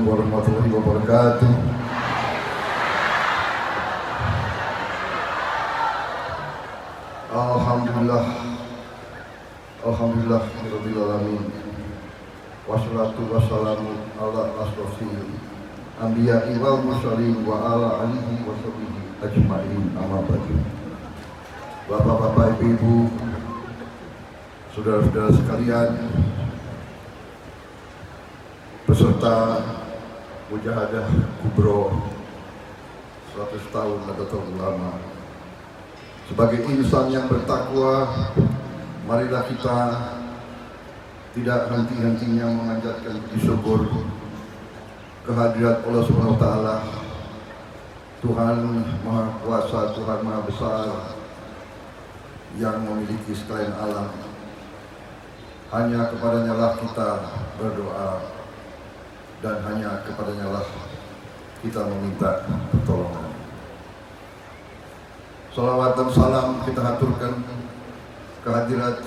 warahmatullahi wabarakatuh. Alhamdulillah, alhamdulillah, rabbil alamin. Wassalatu wassalamu ala asrofil anbiya'i wal mursalin wa ala alihi wa sahbihi ajma'in, amma ba'du. Bapak-bapak, ibu-ibu, saudara-saudara sekalian, peserta Mujahadah Kubro 100 tahun Nahdlatul Ulama. Sebagai insan yang bertakwa, marilah kita tidak henti-hentinya memanjatkan puji syukur kehadirat Allah Subhanahu wa taala, Tuhan Maha Kuasa, Tuhan Maha Besar yang memiliki sekalian alam. Hanya kepadanya lah kita berdoa dan hanya kepadanya lah kita meminta pertolongan. Salawat dan salam kita haturkan kehadirat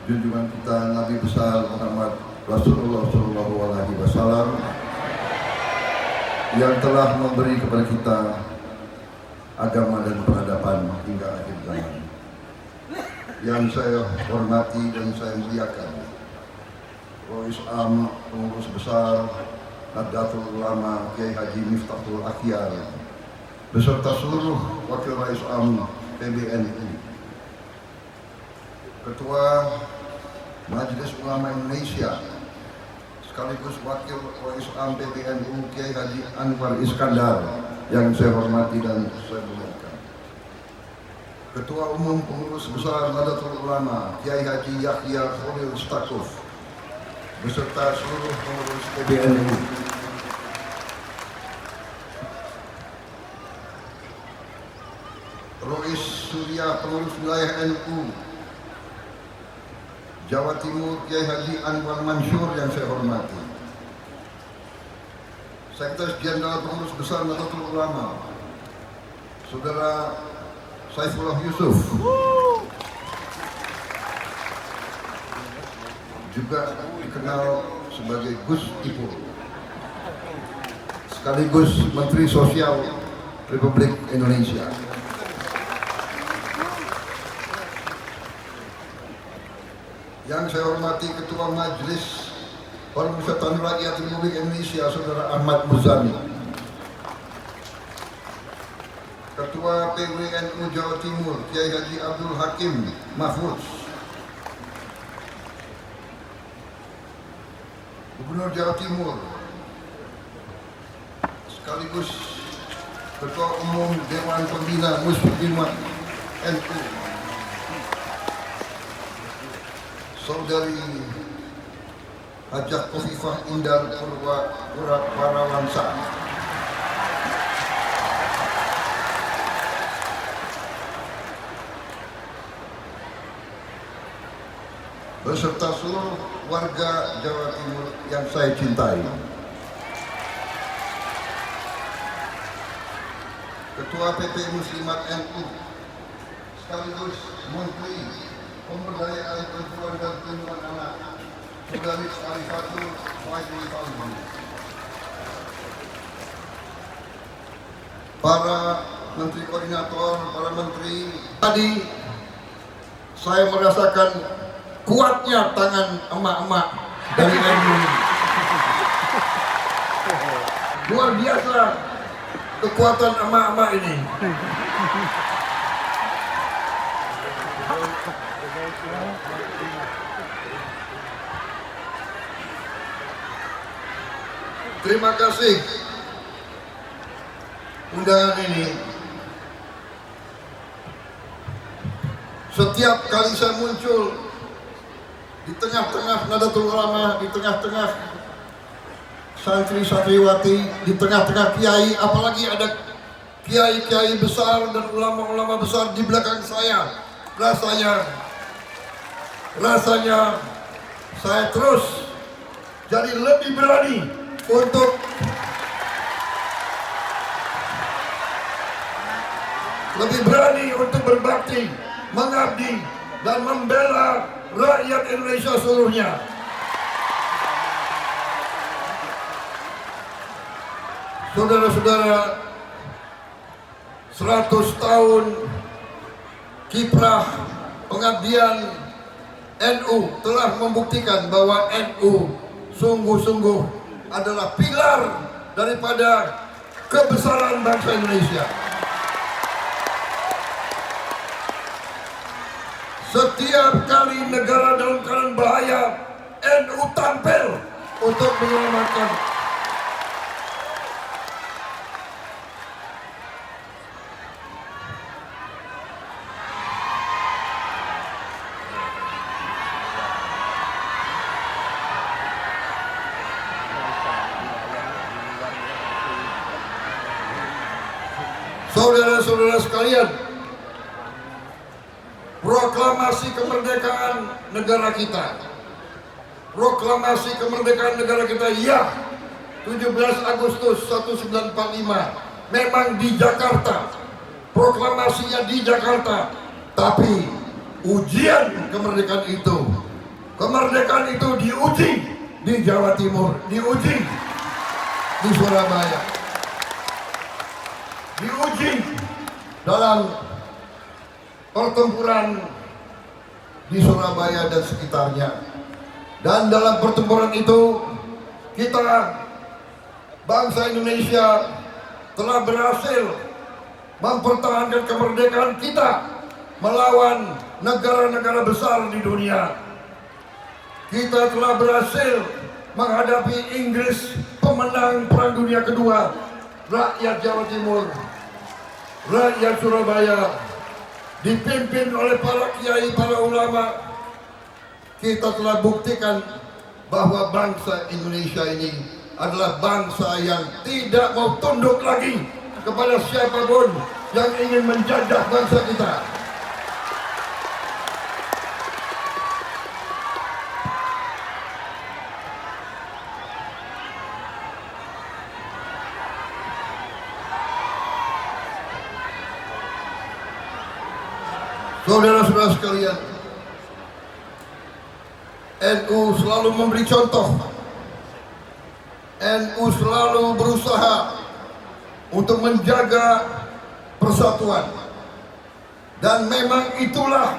junjungan kita Nabi besar Muhammad Rasulullah SAW yang telah memberi kepada kita agama dan peradaban hingga akhir zaman. Yang saya hormati dan saya muliakan Rois Am, pengurus besar Nahdlatul Ulama Kiai Haji Miftahul Akhyar beserta seluruh wakil Rais Am PBNU, Ketua Majelis Ulama Indonesia sekaligus wakil Rais Am PBNU Kiai Haji Anwar Iskandar yang saya hormati dan saya muliakan, Ketua Umum Pengurus Besar Nahdlatul Ulama Kiai Haji Yahya Khalil Stakuf beserta seluruh pengurus PBNU, Rois Surya pengurus wilayah NU Jawa Timur Kiai Haji Anwar Mansur yang saya hormati, Sekretaris Jenderal Pengurus Besar Nahdlatul Ulama Saudara Saifullah Yusuf, juga dikenal sebagai Gus Ipul, sekaligus Menteri Sosial Republik Indonesia. Yang saya hormati Ketua Majelis Permusyawaratan Rakyat Republik Indonesia Saudara Ahmad Muzani, Ketua PWNU Jawa Timur Kiai Haji Abdul Hakim Mahfuz, Gubernur Jawa Timur sekaligus Ketua Umum Dewan Pembina Muslimat NU Saudari Hajah Khofifah Indar Parawansa, beserta seluruh warga Jawa Timur yang saya cintai, Ketua PP Muslimat NU sekaligus Menteri Pemberdayaan Perempuan dan Perlindungan Anak Saudari Arifatul Faidul Falmi, para menteri koordinator, para menteri. Tadi saya merasakan kuatnya tangan emak-emak dari NU. Luar biasa kekuatan emak-emak ini. Terima kasih undangan ini. Setiap kali saya muncul di tengah-tengah Nahdlatul Ulama, di tengah-tengah santri-santriwati, di tengah-tengah kiai, apalagi ada kiai-kiai besar dan ulama-ulama besar di belakang saya, rasanya saya terus jadi lebih berani untuk berbakti, mengabdi, dan membela rakyat Indonesia seluruhnya. Saudara-saudara, 100 tahun kiprah pengabdian NU telah membuktikan bahwa NU sungguh-sungguh adalah pilar daripada kebesaran bangsa Indonesia. Setiap kali negara dalam keadaan bahaya, NU tampil untuk menyelamatkan. Saudara-saudara sekalian, proklamasi kemerdekaan negara kita, proklamasi kemerdekaan negara kita, ya, 17 Agustus 1945 memang di Jakarta, proklamasinya di Jakarta, tapi ujian kemerdekaan itu diuji di Jawa Timur, diuji di Surabaya, diuji dalam pertempuran di Surabaya dan sekitarnya. Dan dalam pertempuran itu kita, bangsa Indonesia, telah berhasil mempertahankan kemerdekaan kita melawan negara-negara besar di dunia. Kita telah berhasil menghadapi Inggris, pemenang Perang Dunia Kedua, rakyat Jawa Timur, rakyat Surabaya, dipimpin oleh para kiai, para ulama. Kita telah buktikan bahwa bangsa Indonesia ini adalah bangsa yang tidak mau tunduk lagi kepada siapapun yang ingin menjajah bangsa kita. Saudara-saudara sekalian, NU selalu memberi contoh, NU selalu berusaha untuk menjaga persatuan, dan memang itulah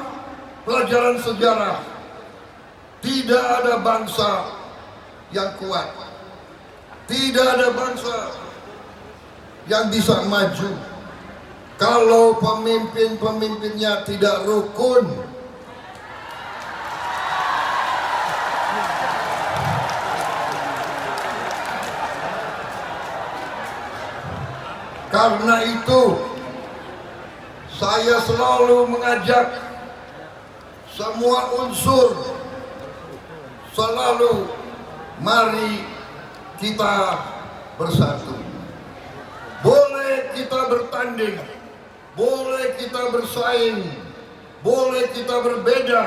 pelajaran sejarah. Tidak ada bangsa yang kuat, tidak ada bangsa yang bisa maju kalau pemimpin-pemimpinnya tidak rukun. Karena itu, saya selalu mengajak semua unsur, selalu mari kita bersatu. Boleh kita bertanding, boleh kita bersaing, boleh kita berbeda,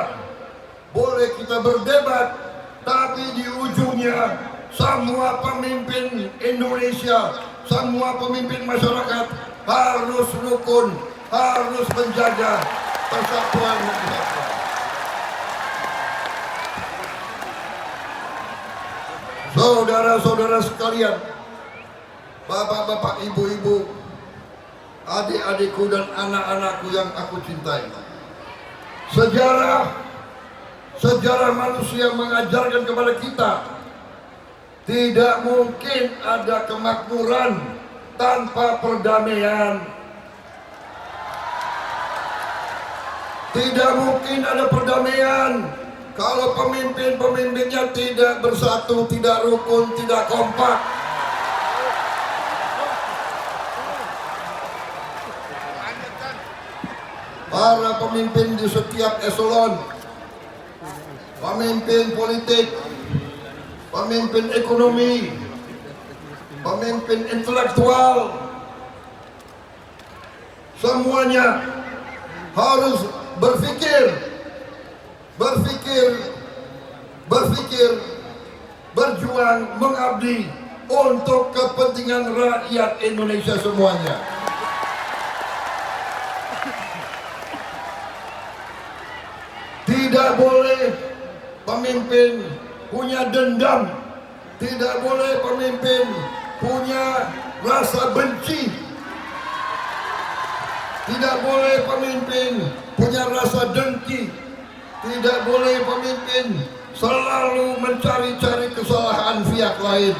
boleh kita berdebat, tapi di ujungnya semua pemimpin Indonesia, semua pemimpin masyarakat harus rukun, harus menjaga persatuan masyarakat. Saudara-saudara sekalian, bapak-bapak, ibu-ibu, adik-adikku dan anak-anakku yang aku cintai, sejarah manusia mengajarkan kepada kita, tidak mungkin ada kemakmuran tanpa perdamaian. Tidak mungkin ada perdamaian kalau pemimpin-pemimpinnya tidak bersatu, tidak rukun, tidak kompak. Para pemimpin di setiap eselon, pemimpin politik, pemimpin ekonomi, pemimpin intelektual, semuanya harus berpikir, berjuang, mengabdi untuk kepentingan rakyat Indonesia semuanya. Tidak boleh pemimpin punya dendam, tidak boleh pemimpin punya rasa benci. Tidak boleh pemimpin punya rasa dengki. Tidak boleh pemimpin selalu mencari-cari kesalahan pihak lain.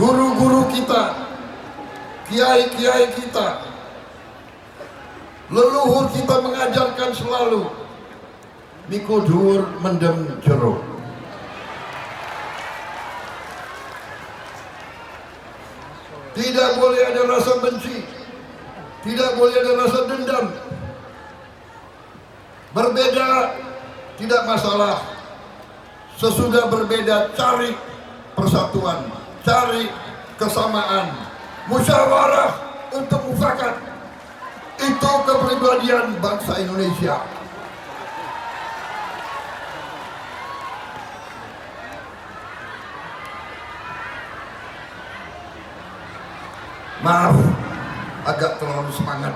Guru-guru kita, kiai-kiai kita, leluhur kita mengajarkan selalu mikul dhuwur mendem jero. Tidak boleh ada rasa benci, tidak boleh ada rasa dendam. Berbeda tidak masalah. Sesudah berbeda cari persatuan, cari kesamaan, musyawarah untuk mufakat. Itu kepribadian bangsa Indonesia. Maaf, agak terlalu semangat.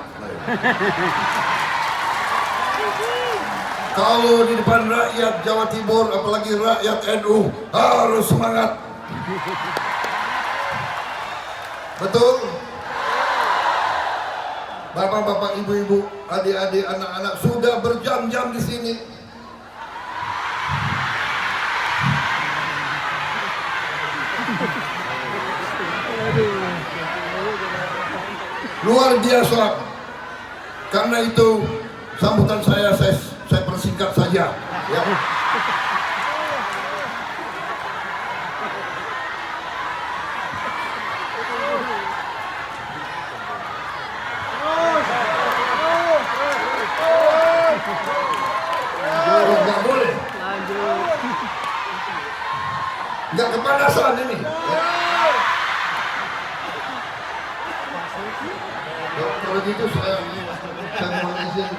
Kalau di depan rakyat Jawa Timur, apalagi rakyat NU, harus semangat. Betul? Bapak-bapak, ibu-ibu, adik-adik, anak-anak sudah berjam-jam di sini. Luar biasa. Karena itu sambutan saya persingkat saja. Ya. Nggak boleh. Nggak kepanasan ini. Ya. Kalau gitu saya mohon izin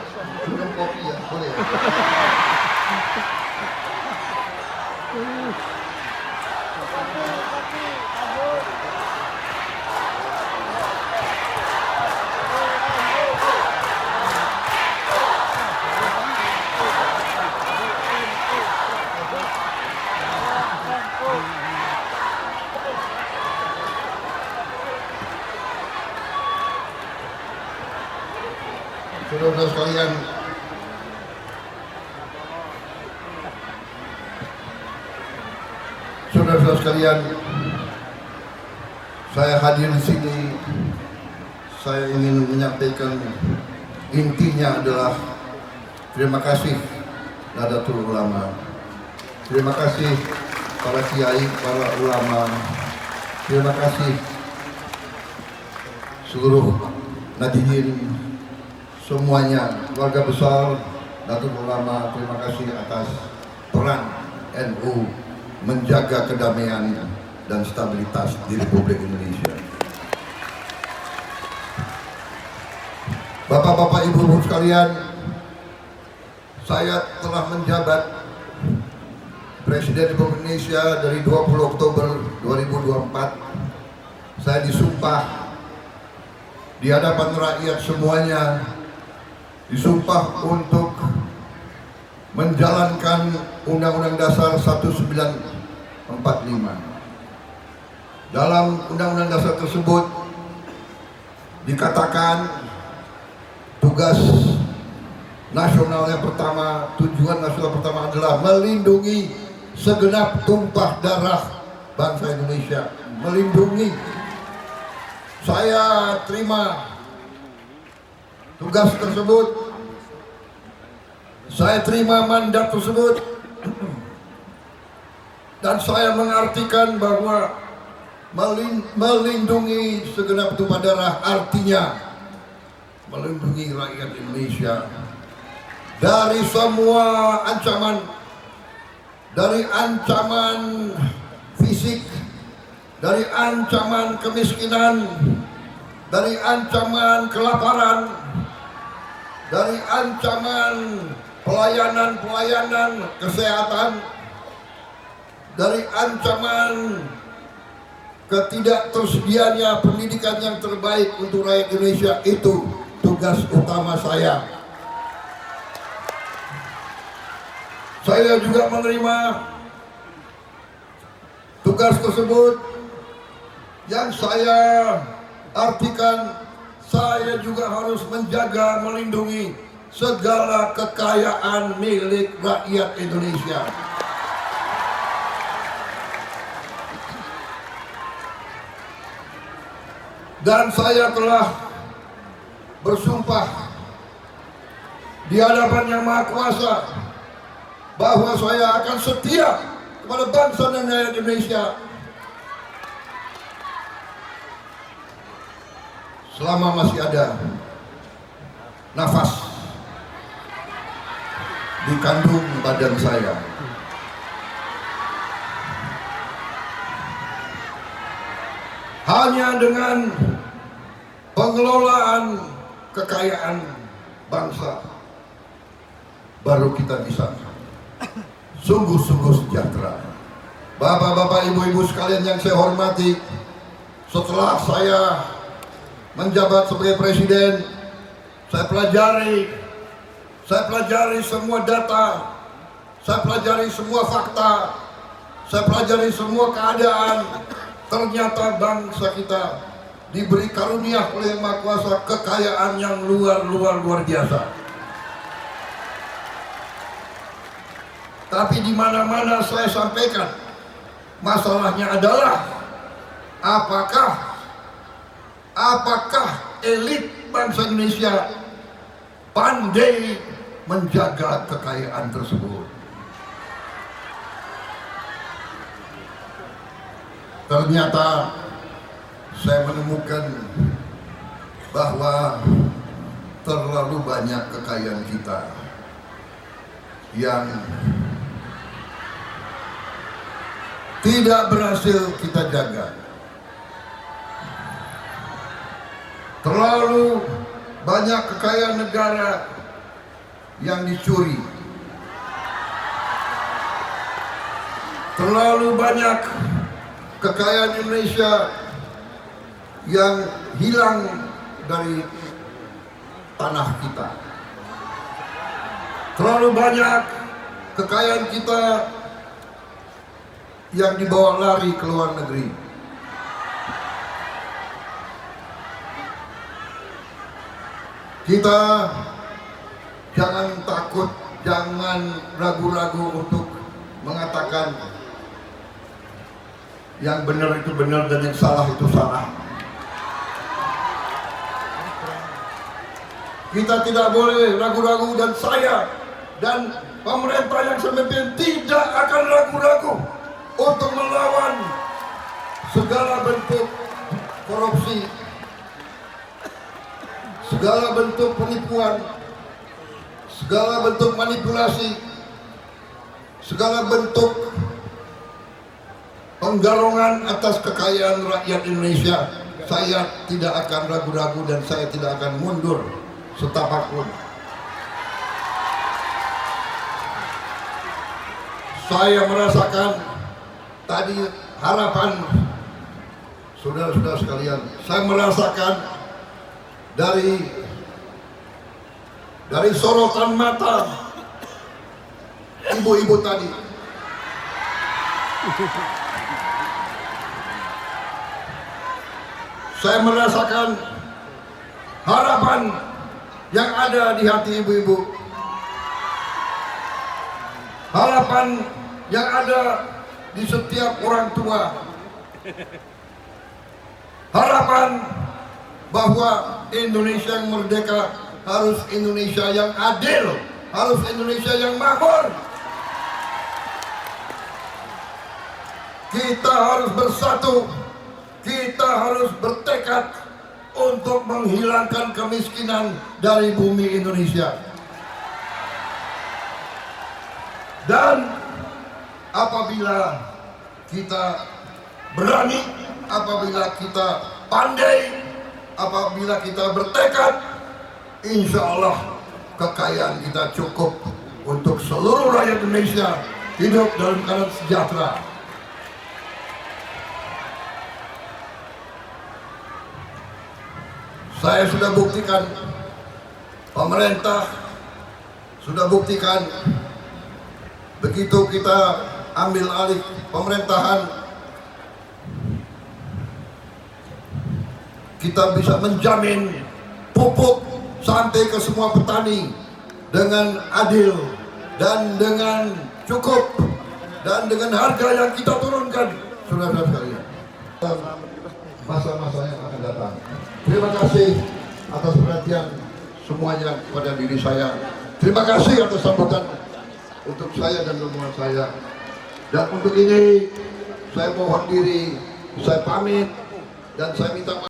minum kopi ya, boleh ya? Saudara-saudara sekalian, saudara-saudara sekalian, saya hadir di sini. Saya ingin menyampaikan intinya adalah terima kasih Nahdlatul Ulama, terima kasih para kiai, para ulama, terima kasih seluruh nadiyin semuanya, keluarga besar Nahdlatul Ulama. Terima kasih atas peran NU menjaga kedamaian dan stabilitas di Republik Indonesia. Bapak-bapak, ibu-ibu sekalian, saya telah menjabat Presiden Republik Indonesia dari 20 Oktober 2024. Saya disumpah di hadapan rakyat semuanya, disumpah untuk menjalankan Undang-Undang Dasar 1945. Dalam Undang-Undang Dasar tersebut dikatakan tugas nasional yang pertama, tujuan nasional pertama adalah melindungi segenap tumpah darah bangsa Indonesia. Melindungi. Saya terima tugas tersebut, saya terima mandat tersebut, dan saya mengartikan bahwa melindungi segenap tumpah darah artinya melindungi rakyat Indonesia dari semua ancaman, dari ancaman fisik, dari ancaman kemiskinan, dari ancaman kelaparan, dari ancaman pelayanan kesehatan, dari ancaman ketidaktersediaannya pendidikan yang terbaik untuk rakyat Indonesia itu tugas utama saya. Saya juga menerima tugas tersebut yang saya artikan saya juga harus menjaga, melindungi segala kekayaan milik rakyat Indonesia. Dan saya telah bersumpah di hadapan Yang Maha Kuasa bahwa saya akan setia kepada bangsa dan rakyat Indonesia selama masih ada nafas di kandung badan saya. Hanya dengan pengelolaan kekayaan bangsa baru kita bisa sungguh-sungguh sejahtera. Bapak-bapak, ibu-ibu sekalian yang saya hormati, setelah saya menjabat sebagai presiden, saya pelajari semua data, saya pelajari semua fakta, saya pelajari semua keadaan. Ternyata bangsa kita diberi karunia oleh Yang Maha Kuasa kekayaan yang luar biasa. Tapi di mana-mana saya sampaikan, masalahnya adalah apakah elit bangsa Indonesia pandai menjaga kekayaan tersebut? Ternyata saya menemukan bahwa terlalu banyak kekayaan kita yang tidak berhasil kita jaga. Terlalu banyak kekayaan negara yang dicuri. Terlalu banyak kekayaan Indonesia yang hilang dari tanah kita. Terlalu banyak kekayaan kita yang dibawa lari ke luar negeri. Kita jangan takut, jangan ragu-ragu untuk mengatakan yang benar itu benar dan yang salah itu salah. Kita tidak boleh ragu-ragu, dan saya dan pemerintah yang saya pimpin tidak akan ragu-ragu untuk melawan segala bentuk korupsi, segala bentuk penipuan, segala bentuk manipulasi, segala bentuk penggalongan atas kekayaan rakyat Indonesia. Saya tidak akan ragu-ragu dan saya tidak akan mundur setapak pun. Saya merasakan tadi harapan saudara-saudara sekalian. Saya merasakan dari sorotan mata ibu-ibu tadi. Saya merasakan harapan yang ada di hati ibu-ibu, harapan yang ada di setiap orang tua, harapan bahwa Indonesia yang merdeka harus Indonesia yang adil, harus Indonesia yang makmur. Kita harus bersatu, kita harus bertekad untuk menghilangkan kemiskinan dari bumi Indonesia. Dan apabila kita berani, apabila kita pandai, apabila kita bertekad, insya Allah kekayaan kita cukup untuk seluruh rakyat Indonesia hidup dalam keadaan sejahtera. Saya sudah buktikan, pemerintah sudah buktikan, begitu kita ambil alih pemerintahan, kita bisa menjamin pupuk sampai ke semua petani dengan adil dan dengan cukup dan dengan harga yang kita turunkan, saudara-saudara sekalian. Masa-masa yang akan datang. Terima kasih atas perhatian semuanya kepada diri saya. Terima kasih atas sambutan untuk saya dan rombongan saya. Dan untuk ini saya mohon diri, saya pamit dan saya minta maaf.